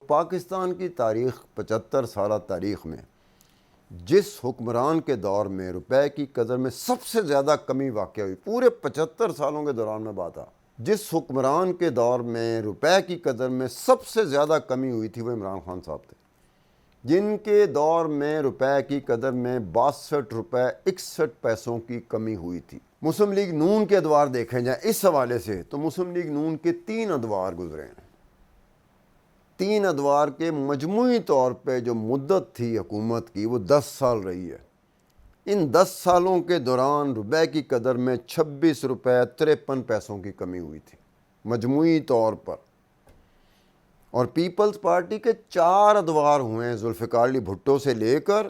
پاکستان کی تاریخ 75 سالہ تاریخ میں جس حکمران کے دور میں روپے کی قدر میں سب سے زیادہ کمی واقع ہوئی، پورے 75 سالوں کے دوران میں بات جس حکمران کے دور میں روپے کی قدر میں سب سے زیادہ کمی ہوئی تھی وہ عمران خان صاحب تھے، جن کے دور میں روپے کی قدر میں 62 روپے 61 پیسوں کی کمی ہوئی تھی۔ مسلم لیگ نون کے ادوار دیکھیں جائیں اس حوالے سے تو مسلم لیگ نون کے 3 ادوار گزرے ہیں۔ 3 ادوار کے مجموعی طور پہ جو مدت تھی حکومت کی وہ 10 سال رہی ہے۔ ان 10 سالوں کے دوران روپے کی قدر میں 26 روپے 53 پیسوں کی کمی ہوئی تھی مجموعی طور پر، اور پیپلز پارٹی کے 4 ادوار ہوئے ہیں، ذوالفقار علی بھٹو سے لے کر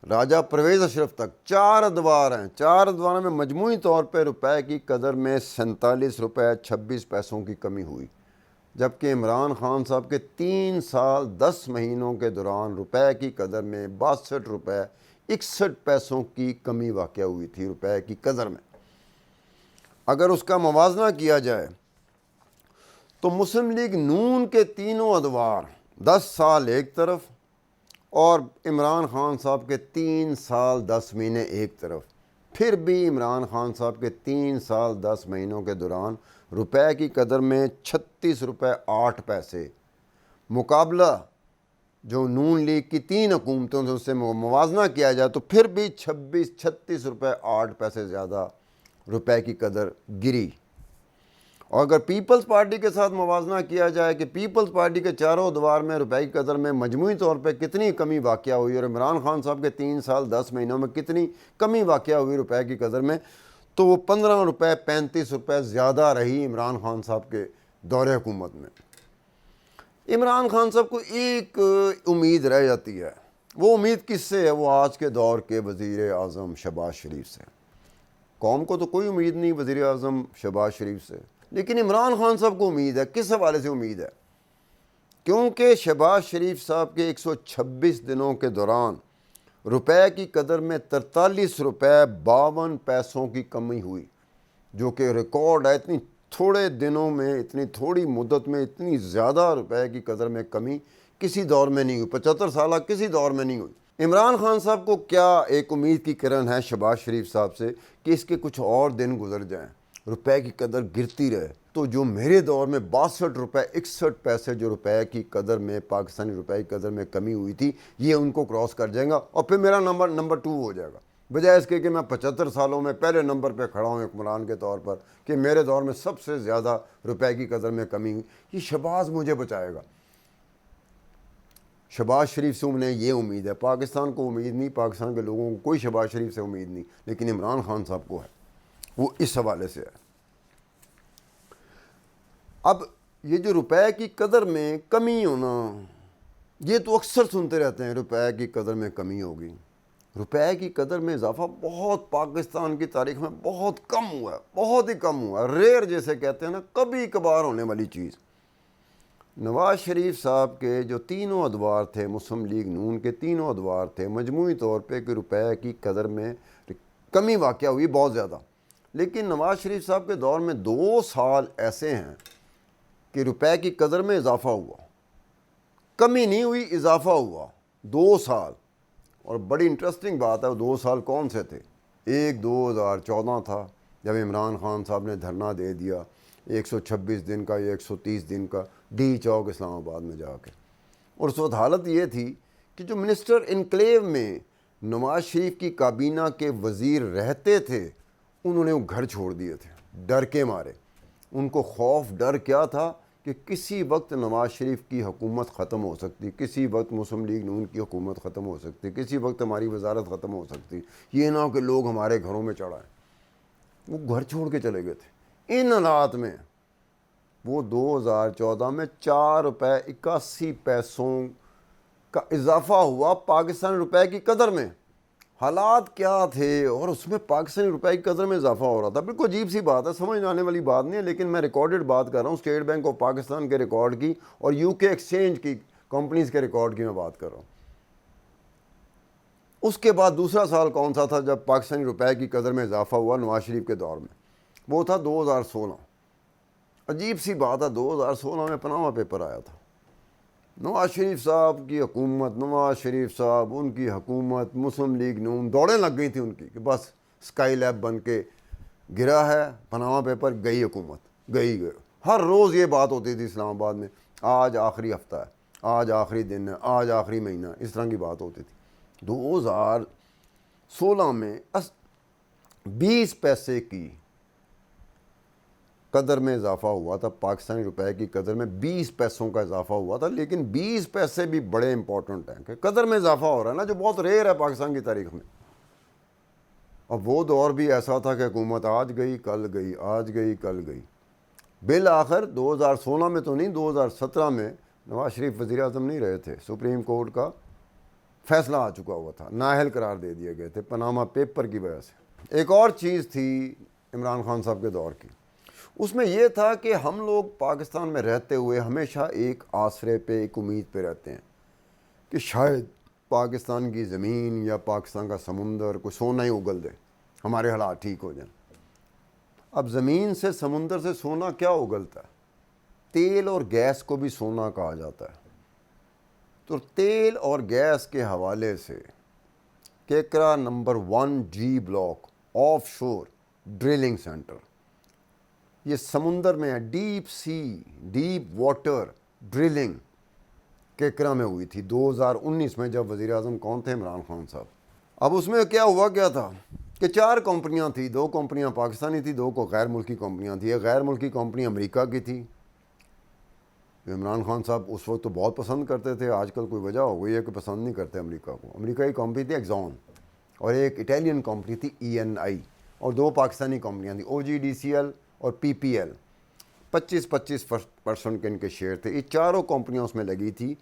راجہ پرویز اشرف تک 4 ادوار ہیں۔ 4 ادواروں میں مجموعی طور پہ روپے کی قدر میں 47 روپے 26 پیسوں کی کمی ہوئی، جبکہ عمران خان صاحب کے 3 سال 10 مہینوں کے دوران روپے کی قدر میں 62 روپے 61 پیسوں کی کمی واقع ہوئی تھی روپے کی قدر میں۔ اگر اس کا موازنہ کیا جائے تو مسلم لیگ نون کے تینوں ادوار 10 سال ایک طرف اور عمران خان صاحب کے 3 سال 10 مہینے ایک طرف، پھر بھی عمران خان صاحب کے 3 سال 10 مہینوں کے دوران روپے کی قدر میں 36 روپے 8 پیسے، مقابلہ جو نون لیگ کی 3 حکومتوں سے موازنہ کیا جائے تو پھر بھی 36 روپے 8 پیسے زیادہ روپے کی قدر گری۔ اور اگر پیپلز پارٹی کے ساتھ موازنہ کیا جائے کہ پیپلز پارٹی کے 4 ادوار میں روپے کی قدر میں مجموعی طور پہ کتنی کمی واقع ہوئی اور عمران خان صاحب کے 3 سال 10 مہینوں میں کتنی کمی واقع ہوئی روپے کی قدر میں، تو وہ 15 روپے 35 روپے زیادہ رہی عمران خان صاحب کے دور حکومت میں۔ عمران خان صاحب کو ایک امید رہ جاتی ہے، وہ امید کس سے ہے؟ وہ آج کے دور کے وزیر اعظم شہباز شریف سے۔ قوم کو تو کوئی امید نہیں وزیر اعظم شہباز شریف سے، لیکن عمران خان صاحب کو امید ہے۔ کس حوالے سے امید ہے؟ کیونکہ شہباز شریف صاحب کے 126 دنوں کے دوران روپے کی قدر میں 43 روپے 52 پیسوں کی کمی ہوئی، جو کہ ریکارڈ ہے۔ اتنی تھوڑے دنوں میں، اتنی تھوڑی مدت میں اتنی زیادہ روپے کی قدر میں کمی کسی دور میں نہیں ہوئی، 75 سالہ کسی دور میں نہیں ہوئی۔ عمران خان صاحب کو کیا ایک امید کی کرن ہے شہباز شریف صاحب سے کہ اس کے کچھ اور دن گزر جائیں، روپے کی قدر گرتی رہے، تو جو میرے دور میں 62 روپے 61 پیسے جو روپے کی قدر میں پاکستانی روپے کی قدر میں کمی ہوئی تھی، یہ ان کو کراس کر جائے گا اور پھر میرا نمبر 2 ہو جائے گا، بجائے اس کے کہ میں 75 سالوں میں پہلے نمبر پہ کھڑا ہوں حکمران کے طور پر کہ میرے دور میں سب سے زیادہ روپے کی قدر میں کمی ہوئی۔ یہ شہباز مجھے بچائے گا۔ شہباز شریف سے انہیں یہ امید ہے، پاکستان کو امید نہیں، پاکستان کے لوگوں کو کوئی شہباز شریف سے امید نہیں، لیکن عمران خان صاحب کو ہے، وہ اس حوالے سے ہے۔ اب یہ جو روپے کی قدر میں کمی ہونا، یہ تو اکثر سنتے رہتے ہیں روپے کی قدر میں کمی ہوگی۔ روپے کی قدر میں اضافہ بہت پاکستان کی تاریخ میں بہت کم ہوا ہے، بہت ہی کم ہوا ہے، ریئر جیسے کہتے ہیں نا، کبھی کبھار ہونے والی چیز۔ نواز شریف صاحب کے جو 3 ادوار تھے، مسلم لیگ نون کے 3 ادوار تھے، مجموعی طور پہ کہ روپے کی قدر میں کمی واقع ہوئی بہت زیادہ، لیکن نواز شریف صاحب کے دور میں 2 سال ایسے ہیں کہ روپے کی قدر میں اضافہ ہوا، کمی نہیں ہوئی، اضافہ ہوا 2 سال۔ اور بڑی انٹرسٹنگ بات ہے، وہ 2 سال کون سے تھے؟ ایک 2014 تھا جب عمران خان صاحب نے دھرنا دے دیا 126 دن کا یا 130 دن کا ڈی چوک اسلام آباد میں جا کے، اور اس وقت حالت یہ تھی کہ جو منسٹر انکلیو میں نواز شریف کی کابینہ کے وزیر رہتے تھے انہوں نے وہ گھر چھوڑ دیے تھے ڈر کے مارے۔ ان کو خوف ڈر کیا تھا کہ کسی وقت نواز شریف کی حکومت ختم ہو سکتی، کسی وقت مسلم لیگ نون کی حکومت ختم ہو سکتی، کسی وقت ہماری وزارت ختم ہو سکتی، یہ نہ ہو کہ لوگ ہمارے گھروں میں چڑھ آئیں۔ وہ گھر چھوڑ کے چلے گئے تھے۔ ان حالات میں وہ 2014 میں 4 روپے 81 پیسوں کا اضافہ ہوا پاکستانی روپے کی قدر میں۔ حالات کیا تھے، اور اس میں پاکستانی روپے کی قدر میں اضافہ ہو رہا تھا۔ بالکل عجیب سی بات ہے، سمجھ آنے والی بات نہیں ہے، لیکن میں ریکارڈڈ بات کر رہا ہوں، اسٹیٹ بینک آف پاکستان کے ریکارڈ کی اور UK ایکسچینج کی کمپنیز کے ریکارڈ کی میں بات کر رہا ہوں۔ اس کے بعد دوسرا سال کون سا تھا جب پاکستانی روپے کی قدر میں اضافہ ہوا نواز شریف کے دور میں؟ وہ تھا 2016۔ عجیب سی بات ہے، 2016 میں پناما پیپر آیا تھا، نواز شریف صاحب کی حکومت، نواز شریف صاحب، ان کی حکومت، مسلم لیگ نون دوڑیں لگ گئی تھیں ان کی کہ بس اسکائی لیب بن کے گرا ہے، پناما پیپر گئی حکومت، گئی ہر روز یہ بات ہوتی تھی اسلام آباد میں، آج آخری ہفتہ ہے، آج آخری دن ہے، آج آخری مہینہ، اس طرح کی بات ہوتی تھی۔ 2016 میں 20 پیسے کی قدر میں اضافہ ہوا تھا، پاکستانی روپے کی قدر میں 20 پیسوں کا اضافہ ہوا تھا، لیکن 20 پیسے بھی بڑے امپورٹنٹ ہیں کہ قدر میں اضافہ ہو رہا ہے نا، جو بہت ریئر ہے پاکستان کی تاریخ میں۔ اب وہ دور بھی ایسا تھا کہ حکومت آج گئی کل گئی، آج گئی کل گئی۔ بالآخر 2016 میں تو نہیں، 2017 میں نواز شریف وزیر اعظم نہیں رہے تھے، سپریم کورٹ کا فیصلہ آ چکا ہوا تھا، نااہل قرار دے دیے گئے تھے پناما پیپر کی وجہ سے۔ ایک اور چیز تھی عمران خان صاحب کے دور کی، اس میں یہ تھا کہ ہم لوگ پاکستان میں رہتے ہوئے ہمیشہ ایک آسرے پہ، ایک امید پہ رہتے ہیں کہ شاید پاکستان کی زمین یا پاکستان کا سمندر کوئی سونا ہی اگل دے، ہمارے حالات ٹھیک ہو جائیں۔ اب زمین سے، سمندر سے سونا کیا اگلتا ہے؟ تیل اور گیس کو بھی سونا کہا جاتا ہے۔ تو تیل اور گیس کے حوالے سے Kekra number 1G block offshore drilling centre, یہ سمندر میں ہے، deep sea, deep water drilling Kekra میں ہوئی تھی 2019 میں، جب وزیر اعظم کون تھے؟ عمران خان صاحب۔ اب اس میں کیا ہوا کیا تھا کہ 4 کمپنیاں تھیں، 2 کمپنیاں پاکستانی تھیں، 2 کو غیر ملکی کمپنیاں تھیں۔ ایک غیر ملکی کمپنی امریکہ کی تھی، عمران خان صاحب اس وقت تو بہت پسند کرتے تھے، آج کل کوئی وجہ ہو گئی ہے کہ پسند نہیں کرتے امریکہ کو۔ امریکہ کی کمپنی تھی ایگزون، اور ایک اٹالین کمپنی تھی ENI، اور 2 پاکستانی کمپنیاں تھیں OGDCL اور PPL، 25% کے ان کے شیئر تھے۔ یہ چاروں کمپنیاں اس میں لگی تھی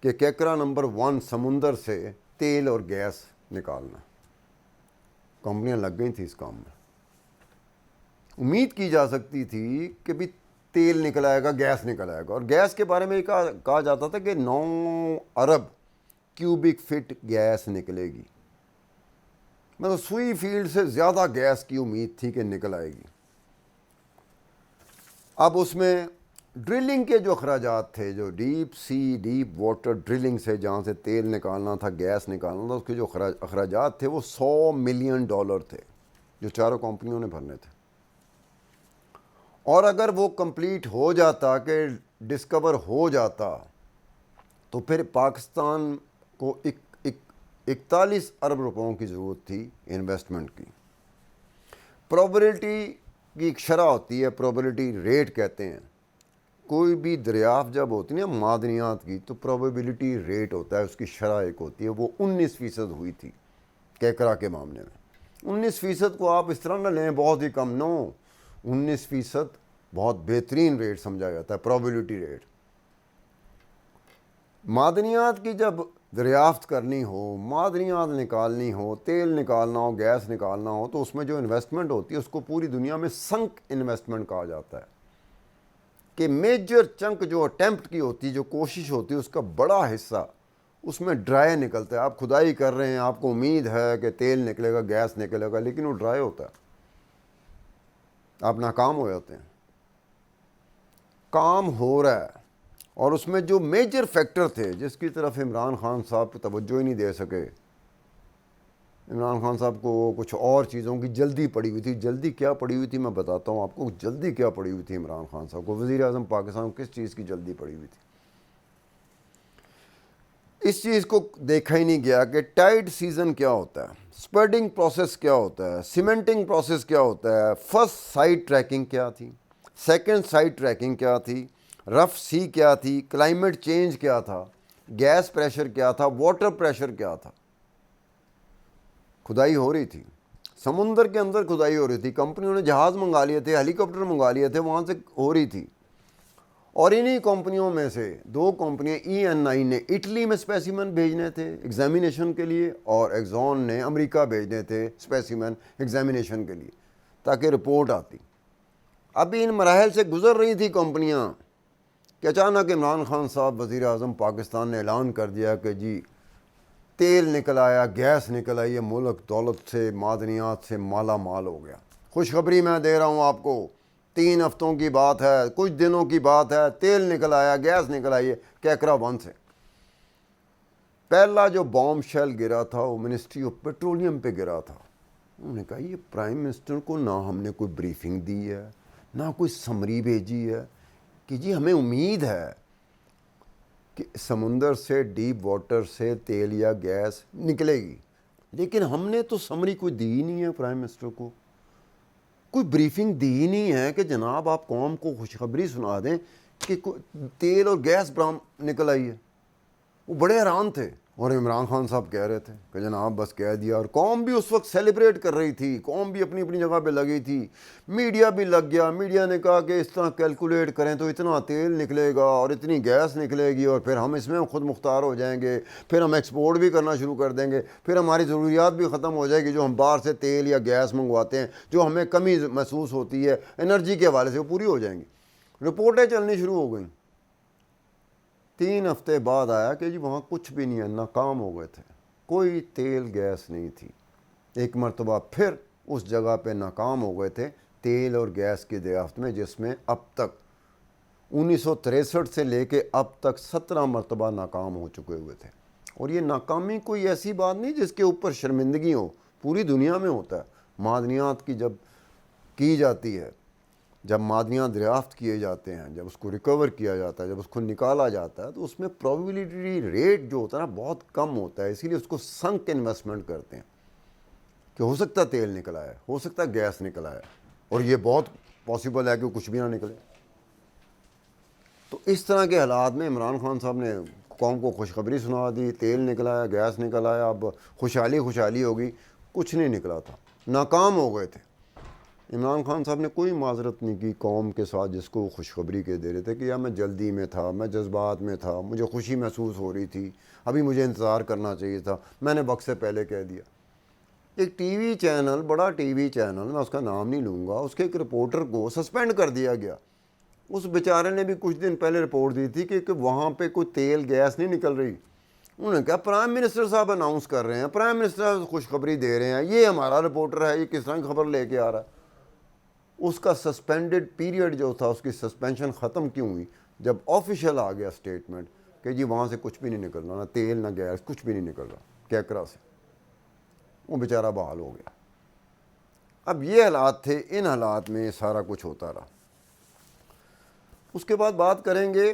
کہ کیکرا نمبر 1 سمندر سے تیل اور گیس نکالنا۔ کمپنیاں لگ گئی تھیں اس کام میں۔ امید کی جا سکتی تھی کہ بھی تیل نکل آئے گا، گیس نکل آئے گا، اور گیس کے بارے میں کہا جاتا تھا کہ 9 ارب کیوبک فٹ گیس نکلے گی، مطلب سوئی فیلڈ سے زیادہ گیس کی امید تھی کہ نکل آئے گی۔ اب اس میں ڈرلنگ کے جو اخراجات تھے، جو deep sea, deep water drilling سے جہاں سے تیل نکالنا تھا، گیس نکالنا تھا، اس کے جو اخراجات تھے وہ $100 ملین تھے، جو چاروں کمپنیوں نے بھرنے تھے۔ اور اگر وہ کمپلیٹ ہو جاتا، کہ ڈسکور ہو جاتا، تو پھر پاکستان کو 41 ارب روپوں کی ضرورت تھی انویسٹمنٹ کی۔ پروبیبلٹی کی ایک شرح ہوتی ہے، پروبیبلٹی ریٹ کہتے ہیں۔ کوئی بھی دریافت جب ہوتی ہے نا معدنیات کی، تو پروبیبلٹی ریٹ ہوتا ہے، اس کی شرح ایک ہوتی ہے، وہ 19% ہوئی تھی کیکرا کے معاملے میں۔ 19% کو آپ اس طرح نہ لیں بہت ہی کم، نو، 19% بہت بہترین ریٹ سمجھا جاتا ہے، پروبیبلٹی ریٹ۔ معدنیات کی جب دریافت کرنی ہو، معدنیات نکالنی ہو، تیل نکالنا ہو، گیس نکالنا ہو، تو اس میں جو انویسٹمنٹ ہوتی ہے اس کو پوری دنیا میں سنک انویسٹمنٹ کہا جاتا ہے، کہ میجر چنک جو اٹیمپٹ کی ہوتی ہے، جو کوشش ہوتی ہے، اس کا بڑا حصہ اس میں ڈرائی نکلتا ہے۔ آپ کھدائی کر رہے ہیں، آپ کو امید ہے کہ تیل نکلے گا، گیس نکلے گا، لیکن وہ ڈرائی ہوتا ہے، آپ ناکام ہو جاتے ہیں۔ کام ہو رہا ہے، اور اس میں جو میجر فیکٹر تھے جس کی طرف عمران خان صاحب کو توجہ ہی نہیں دے سکے، عمران خان صاحب کو کچھ اور چیزوں کی جلدی پڑی ہوئی تھی۔ جلدی کیا پڑی ہوئی تھی میں بتاتا ہوں آپ کو، جلدی کیا پڑی ہوئی تھی عمران خان صاحب کو، وزیر اعظم پاکستان کو کس چیز کی جلدی پڑی ہوئی تھی؟ اس چیز کو دیکھا ہی نہیں گیا کہ ٹائڈ سیزن کیا ہوتا ہے، اسپریڈنگ پروسیس کیا ہوتا ہے، سیمنٹنگ پروسیس کیا ہوتا ہے، فرسٹ سائٹ ٹریکنگ کیا تھی، سیکنڈ سائٹ ٹریکنگ کیا تھی، رف سی کیا تھی، کلائمیٹ چینج کیا تھا، گیس پریشر کیا تھا، واٹر پریشر کیا تھا۔ کھدائی ہو رہی تھی، سمندر کے اندر کھدائی ہو رہی تھی، کمپنیوں نے جہاز منگا لیے تھے، ہیلی کاپٹر منگا لیے تھے، وہاں سے ہو رہی تھی۔ اور انہی کمپنیوں میں سے 2 کمپنیاں، ENI نے اٹلی میں اسپیسیمن بھیجنے تھے ایگزامینیشن کے لیے، اور ایگزون نے امریکہ بھیجنے تھے اسپیسیمن ایگزامینیشن کے لیے، تاکہ رپورٹ آتی۔ ابھی ان مراحل سے گزر رہی تھی کمپنیاں کہ اچانک عمران خان صاحب وزیر اعظم پاکستان نے اعلان کر دیا کہ جی تیل نکل آیا، گیس نکل آئی، ملک دولت سے، معدنیات سے مالا مال ہو گیا۔ خوشخبری میں دے رہا ہوں آپ کو 3 ہفتوں کی بات ہے، کچھ دنوں کی بات ہے، تیل نکل آیا، گیس نکل آئی ہے کیکرا 1 سے۔ پہلا جو بام شیل گرا تھا وہ منسٹری آف پیٹرولیم پہ گرا تھا۔ انہوں نے کہا یہ پرائم منسٹر کو نہ ہم نے کوئی بریفنگ دی ہے، نہ کوئی سمری بھیجی ہے کہ جی ہمیں امید ہے کہ سمندر سے ڈیپ واٹر سے تیل یا گیس نکلے گی، لیکن ہم نے تو سمری کوئی دی ہی نہیں ہے، پرائم منسٹر کو کوئی بریفنگ دی ہی نہیں ہے کہ جناب آپ قوم کو خوشخبری سنا دیں کہ تیل اور گیس نکل آئی ہے۔ وہ بڑے حیران تھے، اور عمران خان صاحب کہہ رہے تھے کہ جناب بس کہہ دیا، اور قوم بھی اس وقت سیلیبریٹ کر رہی تھی، قوم بھی اپنی اپنی جگہ پہ لگی تھی، میڈیا بھی لگ گیا، میڈیا نے کہا کہ اس طرح کیلکولیٹ کریں تو اتنا تیل نکلے گا اور اتنی گیس نکلے گی، اور پھر ہم اس میں خود مختار ہو جائیں گے، پھر ہم ایکسپورٹ بھی کرنا شروع کر دیں گے، پھر ہماری ضروریات بھی ختم ہو جائے گی، جو ہم باہر سے تیل یا گیس منگواتے ہیں، جو ہمیں کمی محسوس ہوتی ہے انرجی کے حوالے سے، وہ پوری ہو جائیں گی۔ رپورٹیں چلنی شروع ہو گئیں۔ 3 ہفتے بعد آیا کہ جی وہاں کچھ بھی نہیں ہے، ناکام ہو گئے تھے، کوئی تیل گیس نہیں تھی۔ ایک مرتبہ پھر اس جگہ پہ ناکام ہو گئے تھے تیل اور گیس کی دریافت میں، جس میں اب تک 1963 سے لے کے اب تک 17 مرتبہ ناکام ہو چکے ہوئے تھے۔ اور یہ ناکامی کوئی ایسی بات نہیں جس کے اوپر شرمندگی ہو، پوری دنیا میں ہوتا ہے۔ معدنیات کی جب کی جاتی ہے، جب معدنیات دریافت کیے جاتے ہیں، جب اس کو ریکور کیا جاتا ہے، جب اس کو نکالا جاتا ہے، تو اس میں پروبیبلٹی ریٹ جو ہوتا ہے نا بہت کم ہوتا ہے، اسی لیے اس کو سنک انویسٹمنٹ کرتے ہیں کہ ہو سکتا ہے تیل نکلا ہے، ہو سکتا ہے گیس نکلا ہے، اور یہ بہت پاسبل ہے کہ کچھ بھی نہ نکلے۔ تو اس طرح کے حالات میں عمران خان صاحب نے قوم کو خوشخبری سنا دی، تیل نکلا ہے، گیس نکل آیا، اب خوشحالی ہوگی، کچھ نہیں نکلا تھا، ناکام ہو گئے تھے۔ عمران خان صاحب نے کوئی معذرت نہیں کی قوم کے ساتھ جس کو خوشخبری کے دے رہے تھے کہ یار میں جلدی میں تھا، میں جذبات میں تھا، مجھے خوشی محسوس ہو رہی تھی، ابھی مجھے انتظار کرنا چاہیے تھا، میں نے وقت سے پہلے کہہ دیا۔ ایک ٹی وی چینل، بڑا ٹی وی چینل، میں اس کا نام نہیں لوں گا، اس کے ایک رپورٹر کو سسپینڈ کر دیا گیا۔ اس بیچارے نے بھی کچھ دن پہلے رپورٹ دی تھی کہ وہاں پہ کوئی تیل گیس نہیں نکل رہی۔ انہوں نے کہا پرائم منسٹر صاحب اناؤنس کر رہے ہیں، پرائم منسٹر خوشخبری دے رہے ہیں، یہ ہمارا رپورٹر ہے، یہ کس طرح کی خبر لے کے آ رہا ہے۔ اس کا سسپینڈڈ پیریڈ جو تھا، اس کی سسپینشن ختم کیوں ہوئی؟ جب آفیشیل آ گیا اسٹیٹمنٹ کہ جی وہاں سے کچھ بھی نہیں نکل رہا، نہ تیل نہ گیس، کچھ بھی نہیں نکل رہا کیکرا سے، وہ بیچارہ بحال ہو گیا۔ اب یہ حالات تھے، ان حالات میں سارا کچھ ہوتا رہا۔ اس کے بعد بات کریں گے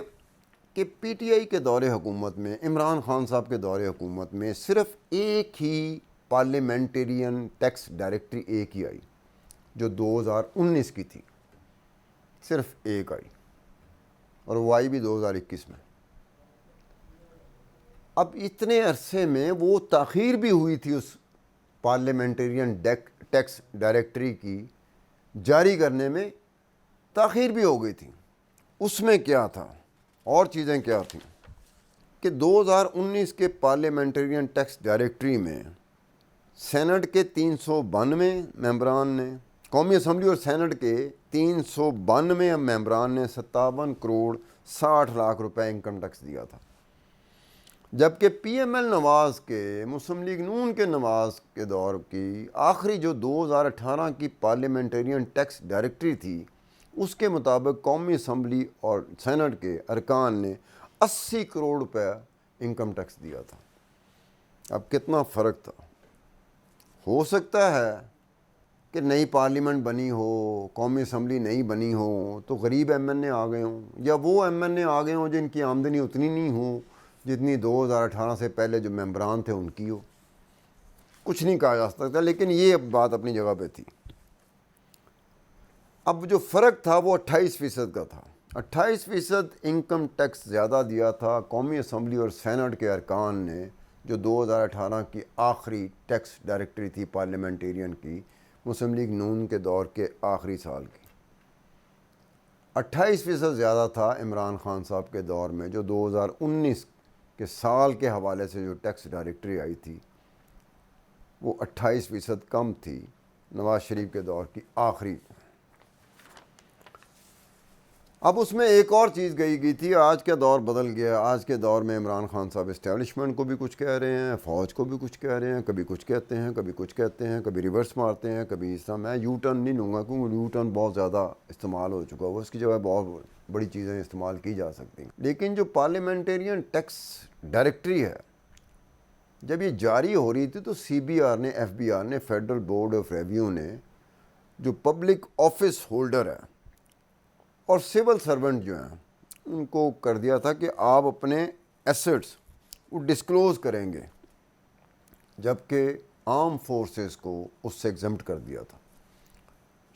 کہ پی ٹی آئی کے دور حکومت میں، عمران خان صاحب کے دور حکومت میں صرف ایک ہی پارلیمنٹرین ٹیکس ڈائریکٹری ایک ہی آئی، جو 2019 کی تھی، صرف ایک آئی، اور وہ آئی بھی 2021 میں۔ اب اتنے عرصے میں وہ تاخیر بھی ہوئی تھی اس پارلیمنٹرین ٹیکس ڈائریکٹری کی جاری کرنے میں، تاخیر بھی ہو گئی تھی۔ اس میں کیا تھا اور چیزیں کیا تھیں کہ 2019 کے پارلیمنٹرین ٹیکس ڈائریکٹری میں سینٹ کے 392 ممبران نے، قومی اسمبلی اور سینٹ کے 392 ممبران نے 57 کروڑ 60 لاکھ روپے انکم ٹیکس دیا تھا، جبکہ پی ایم ایل نواز کے، مسلم لیگ نون کے نواز کے دور کی آخری جو 2018 کی پارلیمنٹرین ٹیکس ڈائریکٹری تھی، اس کے مطابق قومی اسمبلی اور سینٹ کے ارکان نے 80 کروڑ روپے انکم ٹیکس دیا تھا۔ اب کتنا فرق تھا۔ ہو سکتا ہے کہ نئی پارلیمنٹ بنی ہو، قومی اسمبلی نئی بنی ہو، تو غریب ایم این اے آ گئے ہوں، یا وہ ایم این اے آ گئے ہوں جن کی آمدنی اتنی نہیں ہو جتنی 2018 سے پہلے جو ممبران تھے ان کی ہو۔ کچھ نہیں کہا جا سکتا، لیکن یہ بات اپنی جگہ پہ تھی۔ اب جو فرق تھا وہ 28% کا تھا۔ 28% انکم ٹیکس زیادہ دیا تھا قومی اسمبلی اور سینٹ کے ارکان نے، جو 2018 کی آخری ٹیکس ڈائریکٹری تھی پارلیمنٹیرین کی، مسلم لیگ نون کے دور کے آخری سال کی۔ 28% زیادہ تھا عمران خان صاحب کے دور میں، جو 2019 کے سال کے حوالے سے جو ٹیکس ڈائریکٹری آئی تھی وہ 28% کم تھی نواز شریف کے دور کی آخری۔ اب اس میں ایک اور چیز گئی تھی، آج کا دور بدل گیا. آج کے دور میں عمران خان صاحب اسٹیبلشمنٹ کو بھی کچھ کہہ رہے ہیں، فوج کو بھی کچھ کہہ رہے ہیں، کبھی کچھ کہتے ہیں، کبھی کچھ کہتے ہیں، کبھی ریورس مارتے ہیں، کبھی اس طرح. میں یو ٹرن نہیں لوں گا کیونکہ یو ٹرن بہت زیادہ استعمال ہو چکا ہوا، اس کی جگہ بہت بڑی چیزیں استعمال کی جا سکتی ہیں. لیکن جو پارلیمنٹیرین ٹیکس ڈائریکٹری ہے، جب یہ جاری ہو رہی تھی تو سی بی آر نے، ایف بی آر نے، فیڈرل بورڈ آف ریویو نے، جو پبلک آفس ہولڈر ہے اور سول سرونٹ جو ہیں، ان کو کر دیا تھا کہ آپ اپنے ایسٹس وہ ڈسکلوز کریں گے، جبکہ آرم فورسز کو اس سے ایگزمپٹ کر دیا تھا.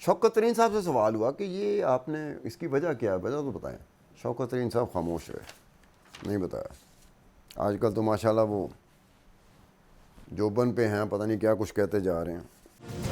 شوکت ترین صاحب سے سوال ہوا کہ یہ آپ نے، اس کی وجہ کیا ہے، وجہ تو بتائیں. شوکت ترین صاحب خاموش رہے، نہیں بتایا. آج کل تو ماشاءاللہ وہ جوبن پہ ہیں، پتہ نہیں کیا کچھ کہتے جا رہے ہیں.